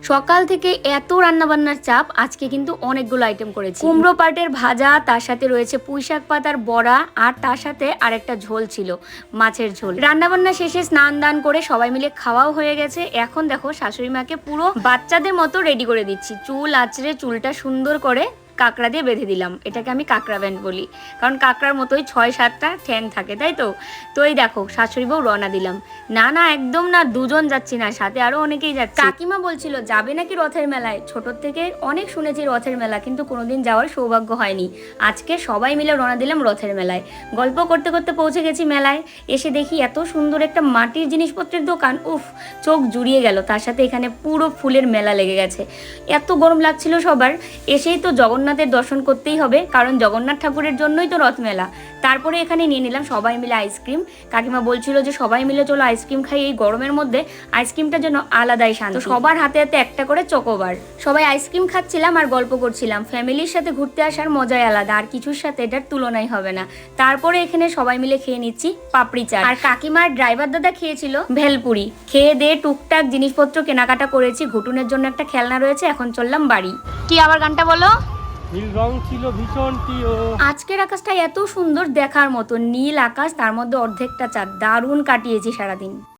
সকাল থেকে এত রান্নাবান্নার চাপ, আজকে কিন্তু অনেকগুলো আইটেম করেছি। কুমড়ো পাটের ভাজা, তার সাথে রয়েছে পুঁইশাক পাতার বড়া, আর তার সাথে আরেকটা ঝোল ছিল, মাছের ঝোল। রান্নাবান্না শেষে স্নান দান করে সবাই মিলে খাওয়াও হয়ে গেছে। এখন দেখো শাশুড়ি মাকে পুরো বাচ্চাদের মতো রেডি করে দিচ্ছি। চুল আঁচড়ে চুলটা সুন্দর করে কাঁকড়া দিয়ে বেঁধে দিলাম। এটাকে আমি কাঁকড়া ব্যান্ড বলি, কারণ কাঁকড়ার মতোই 6-7টা ঠ্যাং থাকে, তাই তো। তো এই দেখো শাশুড়ি বউ রওনা দিলাম। না না, একদম না, দুজন যাচ্ছি না, সাথে আরো অনেকেই যাচ্ছে। কাকিমা বলছিল যাবে নাকি রথের মেলায়। ছোটোর থেকে অনেক শুনেছি রথের মেলা, কিন্তু কোনোদিন যাওয়ার সৌভাগ্য হয়নি। আজকে সবাই মিলে রওনা দিলাম রথের মেলায়। গল্প করতে করতে পৌঁছে গেছি মেলায়। এসে দেখি এত সুন্দর একটা মাটির জিনিসপত্রের দোকান, উফ, চোখ জুড়িয়ে গেল। তার সাথে এখানে পুরো ফুলের মেলা লেগে গেছে। এত গরম লাগছিল সবার। এসেই তো জগন্নাথের দর্শন করতেই হবে, কারণ জগন্নাথ ঠাকুরের জন্যই তো রথমেলা। তারপরে এখানে নিয়ে নিলাম সবাই মিলে আইসক্রিম। কাকিমা বলছিল যে সবাই মিলে চলো আইসক্রিম খাই, এই গরমের মধ্যে আইসক্রিমটার জন্য আলাদাই শান্তি। সবার হাতে হাতে একটা করে চকোবার। সবাই আইসক্রিম খাচ্ছিলাম আর গল্প করছিলাম। ফ্যামিলির সাথে ঘুরতে আসার মজাই আলাদা, আর কিছুর সাথে এটার তুলনাই হবে না। তারপরে এখানে সবাই মিলে খেয়ে নিচ্ছি পাপড়ি চাট, আর কাকিমার ড্রাইভার দাদা খেয়েছিল ভেলপুরি। খেয়ে দিয়ে টুকটাক জিনিসপত্র কেনাকাটা করেছি। ঘুটুনের জন্য একটা খেলনা রয়েছে। এখন চললাম বাড়ি। কি আবার গানটা বলো? নীল রং ছিল ভীষণ প্রিয়। আজকের আকাশটা এত সুন্দর, দেখার মতো নীল আকাশ, তার মধ্যে অর্ধেকটা চাঁদ। দারুণ কাটিয়েছি সারাদিন।